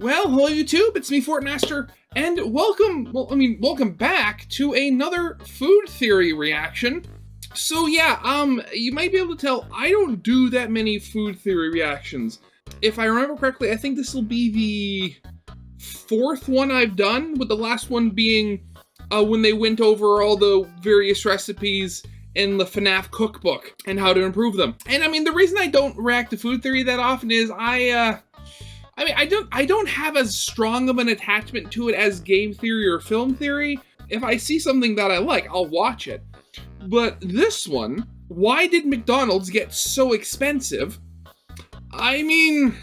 Well, hello YouTube, it's me, Fortmaster, and welcome back to another food theory reaction. So yeah, you might be able to tell I don't do that many food theory reactions. If I remember correctly, I think this will be the fourth one I've done, with the last one being when they went over all the various recipes in the FNAF cookbook and how to improve them. And I mean, the reason I don't react to food theory that often is I don't have as strong of an attachment to it as game theory or film theory. If I see something that I like, I'll watch it. But this one, why did McDonald's get so expensive? I mean,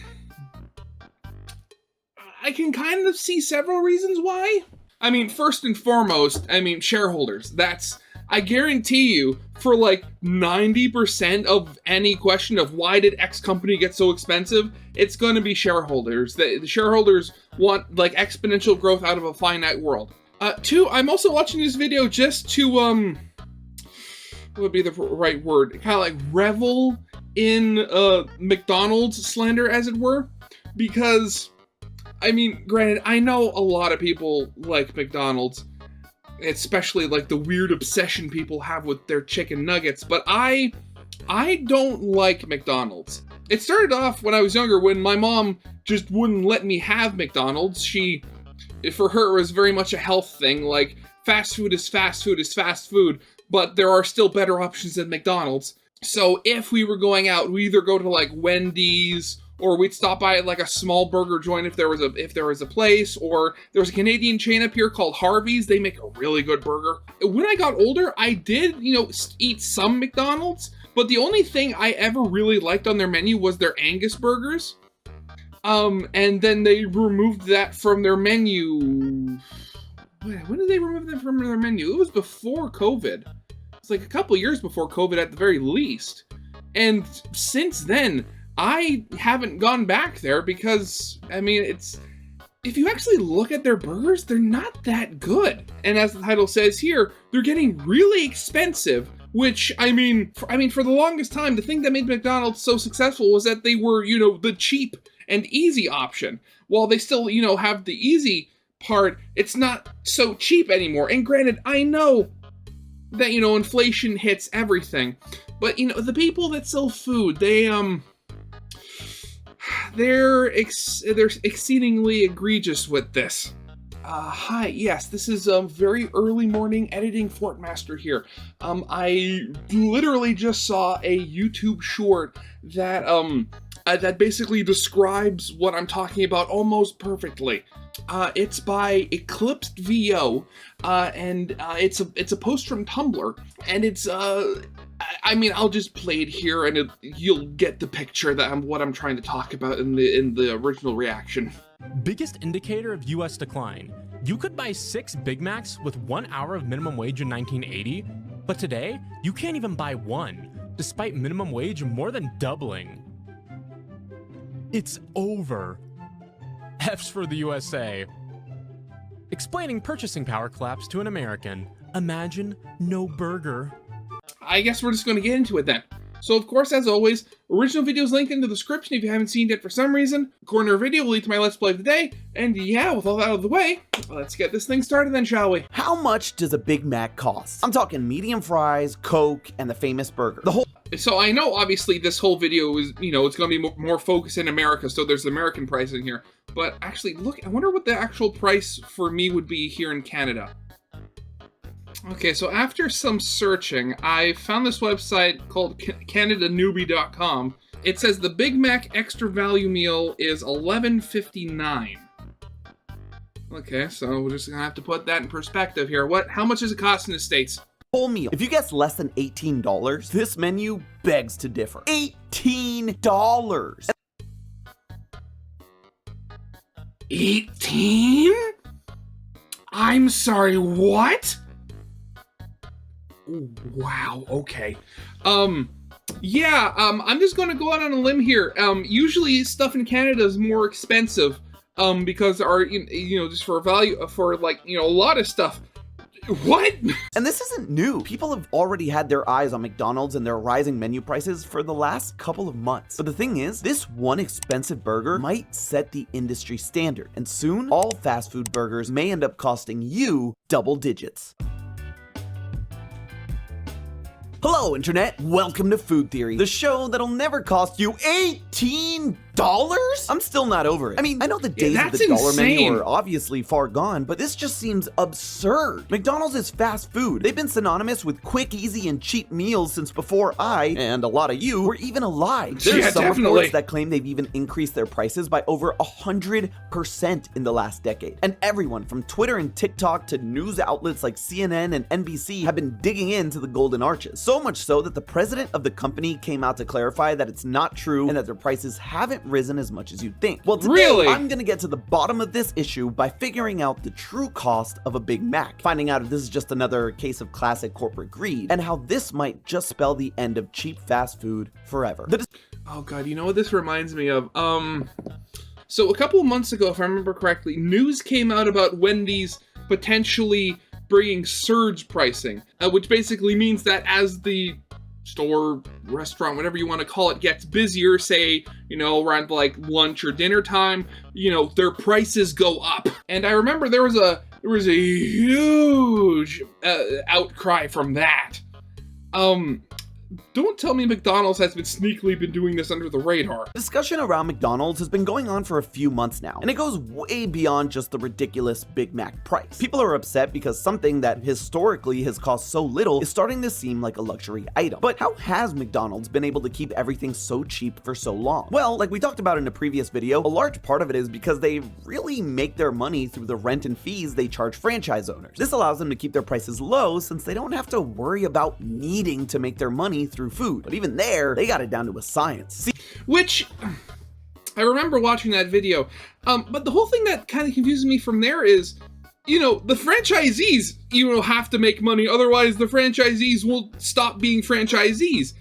I can kind of see several reasons why. I mean, first and foremost, shareholders. I guarantee you, for like 90% of any question of why did X company get so expensive, it's going to be shareholders. The shareholders want like exponential growth out of a finite world. Two, I'm also watching this video just to, what would be the right word? Kind of like revel in McDonald's slander, as it were. Because, I mean, granted, I know a lot of people like McDonald's, especially like the weird obsession people have with their chicken nuggets, but I don't like McDonald's. It started off when I was younger, when my mom just wouldn't let me have McDonald's. For her, it was very much a health thing, like fast food is fast food is fast food, but there are still better options than McDonald's. So if we were going out, we either go to like Wendy's, or we'd stop by like a small burger joint if there was a place, or there was a Canadian chain up here called Harvey's. They make a really good burger. When I got older, I did, eat some McDonald's, but the only thing I ever really liked on their menu was their Angus burgers. And then they removed that from their menu. When did they remove that from their menu? It was before COVID. It's like a couple years before COVID at the very least. And since then, I haven't gone back there because, I mean, if you actually look at their burgers, they're not that good. And as the title says here, they're getting really expensive, which, for the longest time, the thing that made McDonald's so successful was that they were, the cheap and easy option. While they still, have the easy part, it's not so cheap anymore. And granted, I know that, inflation hits everything, but, the people that sell food, they're exceedingly egregious with this. Hi, yes, this is very early morning editing Fortmaster here. I literally just saw a YouTube short that that basically describes what I'm talking about almost perfectly. It's by Eclipsed VO, and it's a post from Tumblr, and it's I'll just play it here, and you'll get the picture that what I'm trying to talk about in the original reaction. Biggest indicator of US decline. You could buy 6 Big Macs with 1 hour of minimum wage in 1980, but today you can't even buy one, despite minimum wage more than doubling. It's over. F's for the USA. Explaining purchasing power collapse to an American. Imagine no burger. I guess we're just going to get into it then. So of course, as always, original video is linked in the description if you haven't seen it for some reason. Corner video will lead to my Let's Play of the day. And yeah, with all that out of the way, let's get this thing started then, shall we? How much does a Big Mac cost? I'm talking medium fries, Coke, and the famous burger. So I know obviously this whole video is, it's going to be more focused in America, so there's American pricing here. But actually, look, I wonder what the actual price for me would be here in Canada. Okay, so after some searching, I found this website called CanadaNewbie.com. It says the Big Mac extra value meal is $11.59. Okay, so we're just gonna have to put that in perspective here. How much does it cost in the States? Whole meal. If you guess less than $18, this menu begs to differ. $18! 18? I'm sorry, what? Wow, okay. Yeah, I'm just gonna go out on a limb here. Usually stuff in Canada is more expensive, because our, just for value, for like, a lot of stuff, What? And this isn't new. People have already had their eyes on McDonald's and their rising menu prices for the last couple of months. But the thing is, this one expensive burger might set the industry standard, and soon all fast food burgers may end up costing you double digits. Hello, Internet. Welcome to Food Theory, the show that'll never cost you $18. I'm still not over it. I mean, I know the days of the dollar menu are obviously far gone, but this just seems absurd. McDonald's is fast food. They've been synonymous with quick, easy, and cheap meals since before I, and a lot of you, were even alive. There's some reports that claim they've even increased their prices by over 100% in the last decade. And everyone from Twitter and TikTok to news outlets like CNN and NBC have been digging into the golden arches. So much so that the president of the company came out to clarify that it's not true and that their prices haven't risen as much as you'd think. Well, today I'm gonna get to the bottom of this issue by figuring out the true cost of a Big Mac, finding out if this is just another case of classic corporate greed, and how this might just spell the end of cheap fast food forever. Oh god, you know what this reminds me of? So a couple of months ago, if I remember correctly, news came out about Wendy's potentially bringing surge pricing, which basically means that as the store, restaurant, whatever you want to call it, gets busier, say, around like lunch or dinner time, their prices go up. And I remember there was a huge outcry from that. Don't tell me McDonald's has been sneakily doing this under the radar. Discussion around McDonald's has been going on for a few months now, and it goes way beyond just the ridiculous Big Mac price. People are upset because something that historically has cost so little is starting to seem like a luxury item. But how has McDonald's been able to keep everything so cheap for so long? Well, like we talked about in a previous video, a large part of it is because they really make their money through the rent and fees they charge franchise owners. This allows them to keep their prices low since they don't have to worry about needing to make their money through food. But even there, they got it down to a science. Which, I remember watching that video, but the whole thing that kind of confuses me from there is, the franchisees, have to make money, otherwise the franchisees will stop being franchisees.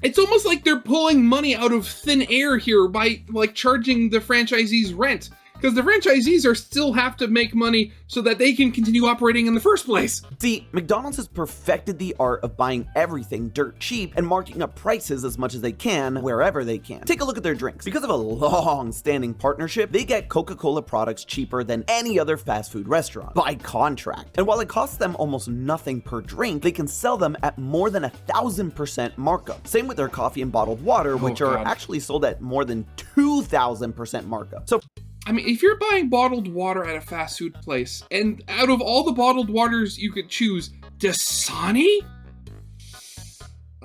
It's almost like they're pulling money out of thin air here by, charging the franchisees rent. Because the franchisees still have to make money so that they can continue operating in the first place. See, McDonald's has perfected the art of buying everything dirt cheap and marking up prices as much as they can wherever they can. Take a look at their drinks. Because of a long-standing partnership, they get Coca-Cola products cheaper than any other fast food restaurant by contract. And while it costs them almost nothing per drink, they can sell them at more than 1,000% markup. Same with their coffee and bottled water, which are actually sold at more than 2,000% markup. So I mean, if you're buying bottled water at a fast food place, and out of all the bottled waters you could choose, Dasani?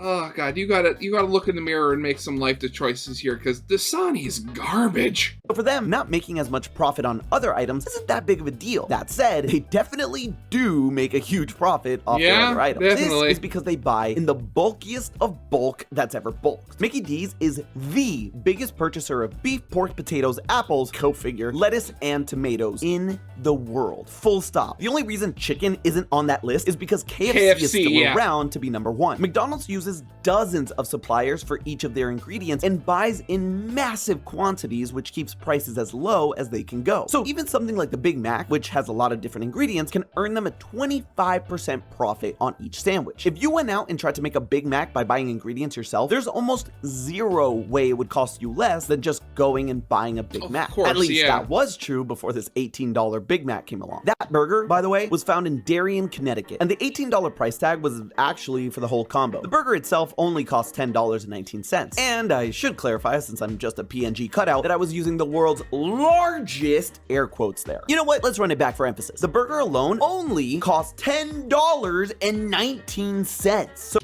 Oh god, you gotta look in the mirror and make some life choices here, because Dasani is garbage. For them, not making as much profit on other items isn't that big of a deal. That said, they definitely do make a huge profit off their other items. Definitely. This is because they buy in the bulkiest of bulk that's ever bulked. Mickey D's is the biggest purchaser of beef, pork, potatoes, apples, go figure, lettuce, and tomatoes in the world. Full stop. The only reason chicken isn't on that list is because KFC is still around to be number one. McDonald's uses dozens of suppliers for each of their ingredients and buys in massive quantities, which keeps prices as low as they can go. So even something like the Big Mac, which has a lot of different ingredients, can earn them a 25% profit on each sandwich. If you went out and tried to make a Big Mac by buying ingredients yourself, there's almost zero way it would cost you less than just going and buying a Big Mac. At least that was true before this $18 Big Mac came along. That burger, by the way, was found in Darien, Connecticut, and the $18 price tag was actually for the whole combo. The burger itself only cost $10.19. And I should clarify, since I'm just a PNG cutout, that I was using the world's largest air quotes there. You know what? Let's run it back for emphasis. The burger alone only cost $10.19. So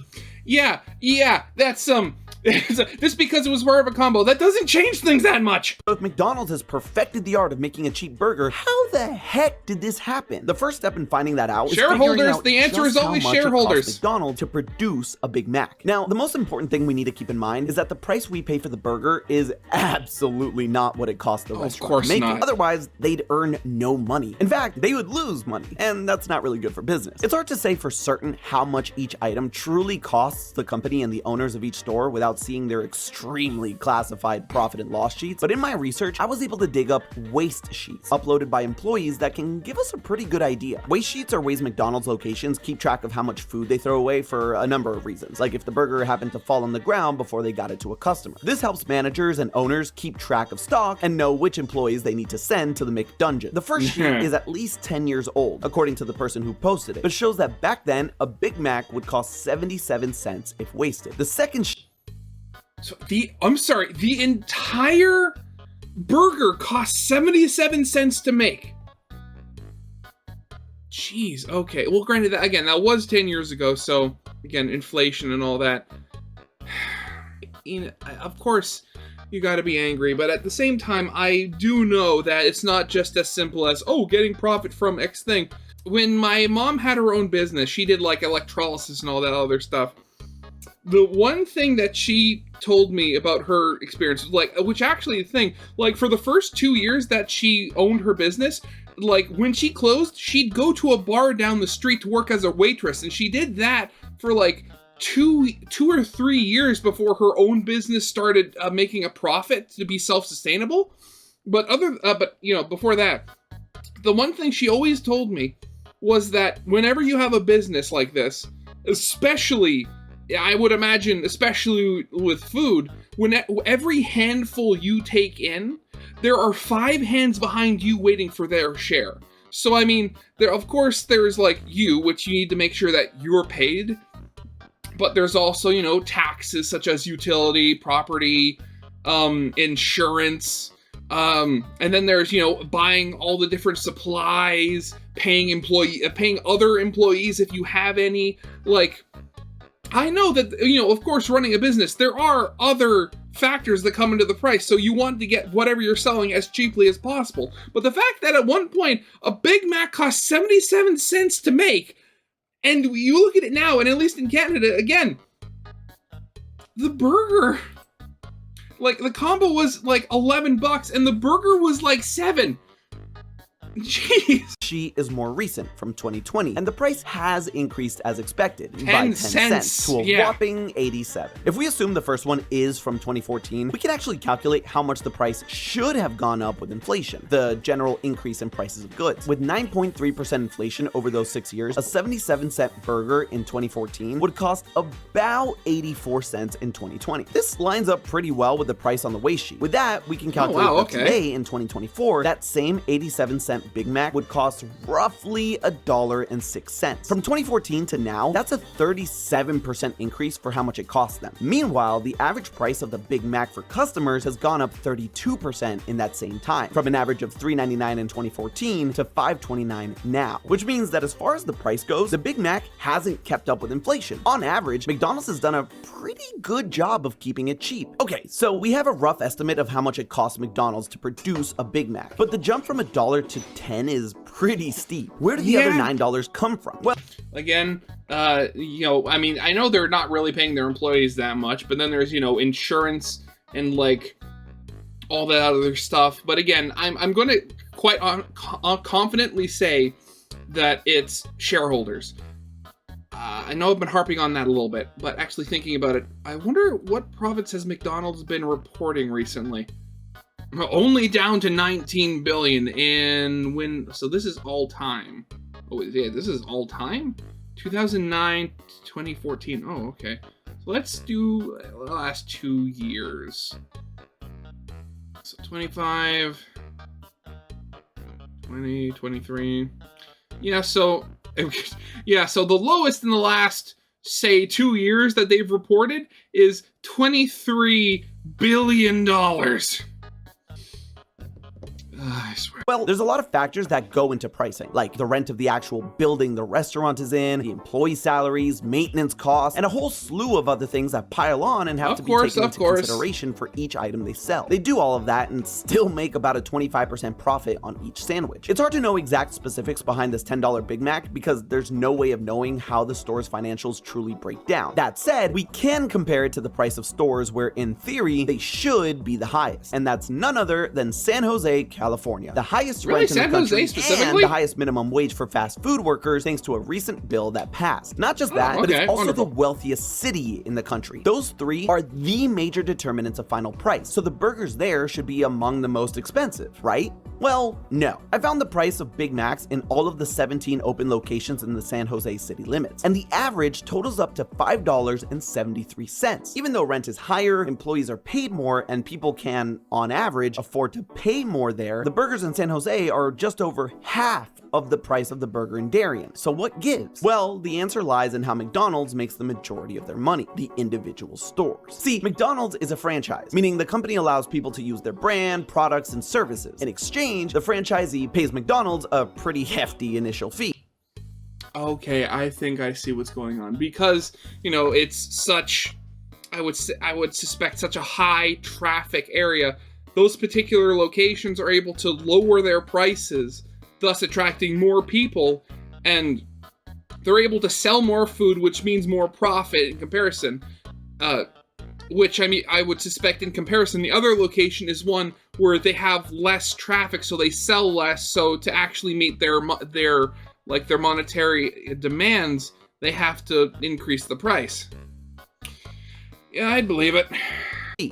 yeah, that's just because it was part of a combo, that doesn't change things that much. If McDonald's has perfected the art of making a cheap burger, how the heck did this happen? The first step in finding that out is shareholders. Out the answer is always shareholders. McDonald's to produce a Big Mac. Now, the most important thing we need to keep in mind is that the price we pay for the burger is absolutely not what it cost the restaurant to make it. Otherwise, they'd earn no money. In fact, they would lose money, and that's not really good for business. It's hard to say for certain how much each item truly costs the company and the owners of each store without without seeing their extremely classified profit and loss sheets, but in my research, I was able to dig up waste sheets uploaded by employees that can give us a pretty good idea. Waste sheets are ways McDonald's locations keep track of how much food they throw away for a number of reasons, like if the burger happened to fall on the ground before they got it to a customer. This helps managers and owners keep track of stock and know which employees they need to send to the McDungeon. The first sheet is at least 10 years old, according to the person who posted it, but shows that back then, a Big Mac would cost 77 cents if wasted. The second the entire burger costs 77 cents to make. Jeez, okay. Well, granted, that was 10 years ago, so, again, inflation and all that. Of course, you gotta be angry, but at the same time, I do know that it's not just as simple as, oh, getting profit from X thing. When my mom had her own business, she did, like, electrolysis and all that other stuff. The one thing that she told me about her experience, which actually the thing, for the first 2 years that she owned her business, when she closed, she'd go to a bar down the street to work as a waitress, and she did that for, two or 3 years before her own business started making a profit to be self-sustainable. But before that, the one thing she always told me was that whenever you have a business like this, especially, I would imagine, especially with food, when every handful you take in, there are 5 hands behind you waiting for their share. So, I mean, there's you, which you need to make sure that you're paid. But there's also, taxes such as utility, property, insurance, and then there's, buying all the different supplies, paying other employees if you have any. I know that, of course, running a business, there are other factors that come into the price, so you want to get whatever you're selling as cheaply as possible. But the fact that at one point, a Big Mac cost 77 cents to make, and you look at it now, and at least in Canada, again, the burger, the combo was $11, and the burger was $7. Jeez. She is more recent, from 2020, and the price has increased as expected by 10 cents to a whopping 87. If we assume the first one is from 2014, we can actually calculate how much the price should have gone up with inflation, the general increase in prices of goods. With 9.3% inflation over those 6 years, a 77-cent burger in 2014 would cost about 84 cents in 2020. This lines up pretty well with the price on the waste sheet. With that, we can calculate that today in 2024, that same 87-cent Big Mac would cost roughly $1.06. From 2014 to now, that's a 37% increase for how much it costs them. Meanwhile, the average price of the Big Mac for customers has gone up 32% in that same time, from an average of $3.99 in 2014 to $5.29 now, which means that as far as the price goes, the Big Mac hasn't kept up with inflation. On average, McDonald's has done a pretty good job of keeping it cheap. Okay, so we have a rough estimate of how much it costs McDonald's to produce a Big Mac, but the jump from $1 to 10 is pretty steep. Where did the other $9 come from? Well, again, I know they're not really paying their employees that much, but then there's, insurance and all that other stuff. But again, I'm going to quite confidently say that it's shareholders. I know I've been harping on that a little bit, but actually thinking about it, I wonder what profits has McDonald's been reporting recently. Only down to 19 billion so this is all time. Oh yeah, this is all time? 2009 to 2014. Oh, okay. So let's do the last 2 years. So 25, 20, 23. Yeah, so the lowest in the last, say, 2 years that they've reported is $23 billion. I swear. Well, there's a lot of factors that go into pricing, like the rent of the actual building the restaurant is in, the employee salaries, maintenance costs, and a whole slew of other things that pile on and have to be taken into consideration for each item they sell. They do all of that and still make about a 25% profit on each sandwich. It's hard to know exact specifics behind this $10 Big Mac because there's no way of knowing how the store's financials truly break down. That said, we can compare it to the price of stores where, in theory, they should be the highest, and that's none other than San Jose, California. California. The highest Really? rent in the San Jose country and specifically? the highest minimum wage for fast food workers thanks to a recent bill that passed. Not just that, but okay, it's also wonderful. the wealthiest city in the country. Those three are the major determinants of final price, so the burgers there should be among the most expensive, right? Well, no. I found the price of Big Macs in all of the 17 open locations in the San Jose city limits, and the average totals up to $5.73. Even though rent is higher, employees are paid more, and people can, on average, afford to pay more there, the burgers in San Jose are just over half of the price of the burger in Darien. So what gives? Well, the answer lies in how McDonald's makes the majority of their money, the individual stores. See, McDonald's is a franchise, meaning the company allows people to use their brand, products, and services. In exchange, the franchisee pays McDonald's a pretty hefty initial fee. Okay, I think I see what's going on, because, you know, it's such, I would suspect, such a high traffic area. Those particular locations are able to lower their prices, thus attracting more people, and they're able to sell more food, which means more profit in comparison. Which, I mean, I would suspect in comparison, the other location is one where they have less traffic, so they sell less. So to actually meet their monetary demands, they have to increase the price. Yeah, I'd believe it.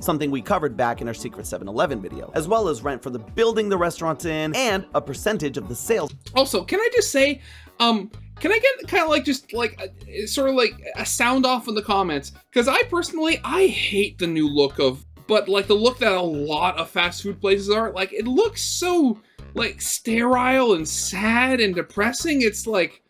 Something we covered back in our Secret 7-Eleven video, as well as rent for the building the restaurant's in, and a percentage of the sales. Also, can I just say, can I get kind of like just like sort of like a sound off in the comments? Because I hate the new look but like the look that a lot of fast food places are. Like, it looks so like sterile and sad and depressing. It's like,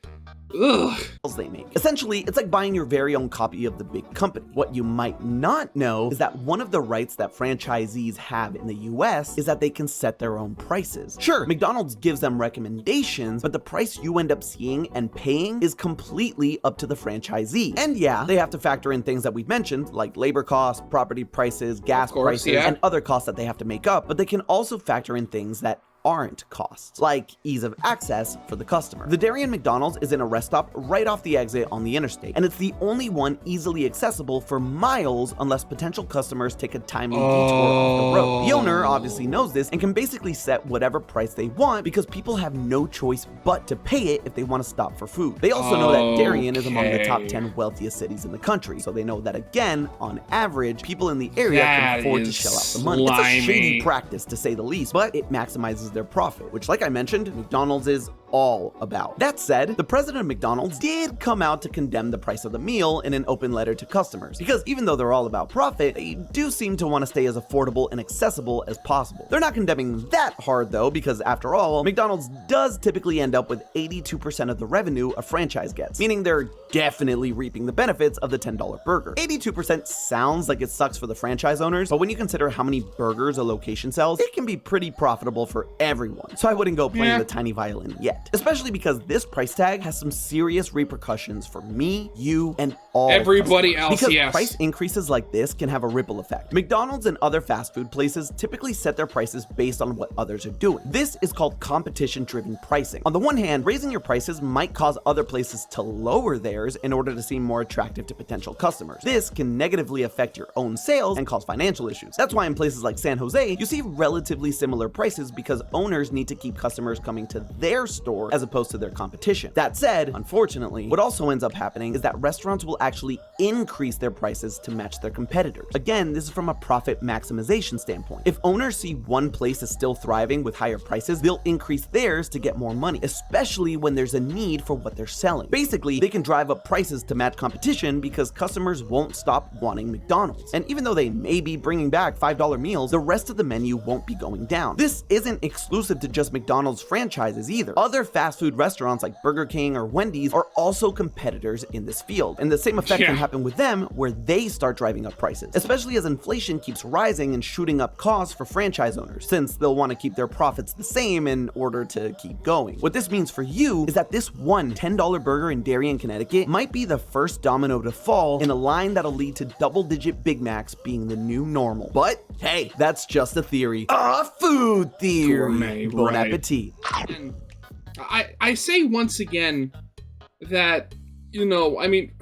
ugh. They make. Essentially, it's like buying your very own copy of the big company. What you might not know is that one of the rights that franchisees have in the US is that they can set their own prices. Sure, McDonald's gives them recommendations, but the price you end up seeing and paying is completely up to the franchisee. And yeah, they have to factor in things that we've mentioned, like labor costs, property prices, gas prices, and other costs that they have to make up, but they can also factor in things that aren't costs, like ease of access for the customer. The Darien McDonald's is in a rest stop right off the exit on the interstate, and it's the only one easily accessible for miles unless potential customers take a timely detour off the road. The owner obviously knows this and can basically set whatever price they want because people have no choice but to pay it if they want to stop for food. They also know that Darien is among the top 10 wealthiest cities in the country, so they know that again, on average, people in the area can afford to shell out the money. It's a shady practice to say the least, but it maximizes their profit, which, like I mentioned, McDonald's is all about. That said, the president of McDonald's did come out to condemn the price of the meal in an open letter to customers, because even though they're all about profit, they do seem to want to stay as affordable and accessible as possible. They're not condemning that hard though, because after all, McDonald's does typically end up with 82% of the revenue a franchise gets, meaning they're definitely reaping the benefits of the $10 burger. 82% sounds like it sucks for the franchise owners, but when you consider how many burgers a location sells, it can be pretty profitable for everyone. So I wouldn't go playing the tiny violin yet. Especially because this price tag has some serious repercussions for me, you, and all everybody else. Because price increases like this can have a ripple effect. McDonald's and other fast food places typically set their prices based on what others are doing. This is called competition-driven pricing. On the one hand, raising your prices might cause other places to lower theirs in order to seem more attractive to potential customers. This can negatively affect your own sales and cause financial issues. That's why in places like San Jose, you see relatively similar prices because owners need to keep customers coming to their store as opposed to their competition. That said, unfortunately, what also ends up happening is that restaurants will actually increase their prices to match their competitors. Again, this is from a profit maximization standpoint. If owners see one place is still thriving with higher prices, they'll increase theirs to get more money, especially when there's a need for what they're selling. Basically, they can drive up prices to match competition because customers won't stop wanting McDonald's. And even though they may be bringing back $5 meals, the rest of the menu won't be going down. This isn't exclusive to just McDonald's franchises either. Other fast food restaurants like Burger King or Wendy's are also competitors in this field, and the same effect can happen with them where they start driving up prices, especially as inflation keeps rising and shooting up costs for franchise owners, since they'll want to keep their profits the same in order to keep going. What this means for you is that this one $10 burger in Darien, Connecticut might be the first domino to fall in a line that'll lead to double-digit Big Macs being the new normal. But hey, that's just a theory. A food theory. Gourmet, Bon right. appetit. And I say once again that, you know, I mean,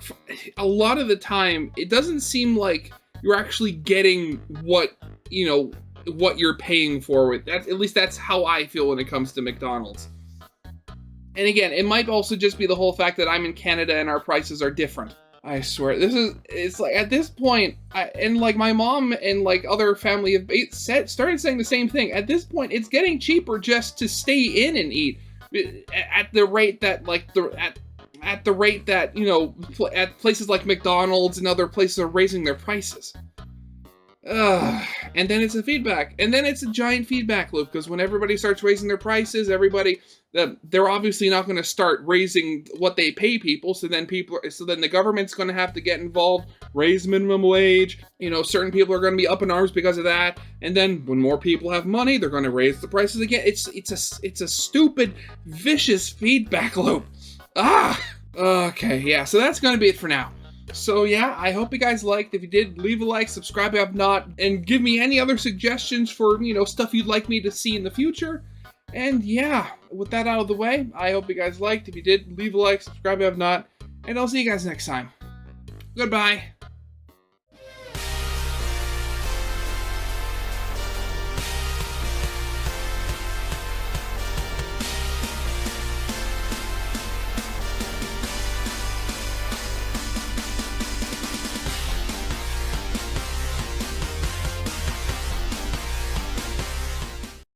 a lot of the time, it doesn't seem like you're actually getting what, you know, what you're paying for with that. At least that's how I feel when it comes to McDonald's. And again, it might also just be the whole fact that I'm in Canada and our prices are different. I swear, it's like at this point, and like my mom and like other family have started saying the same thing. At this point, it's getting cheaper just to stay in and eat at the rate that at the rate that, you know, at places like McDonald's and other places are raising their prices. And then it's a feedback, and then it's a giant feedback loop, because when everybody starts raising their prices, they're obviously not going to start raising what they pay people, so then the government's going to have to get involved, raise minimum wage. You know, certain people are going to be up in arms because of that, and then when more people have money, they're going to raise the prices again. It's a stupid, vicious feedback loop. Okay, yeah, so that's going to be it for now. So yeah, I hope you guys liked. If you did, leave a like, subscribe if not, and give me any other suggestions for, you know, stuff you'd like me to see in the future. And yeah, with that out of the way, I hope you guys liked. If you did, leave a like, subscribe if not, and I'll see you guys next time. Goodbye.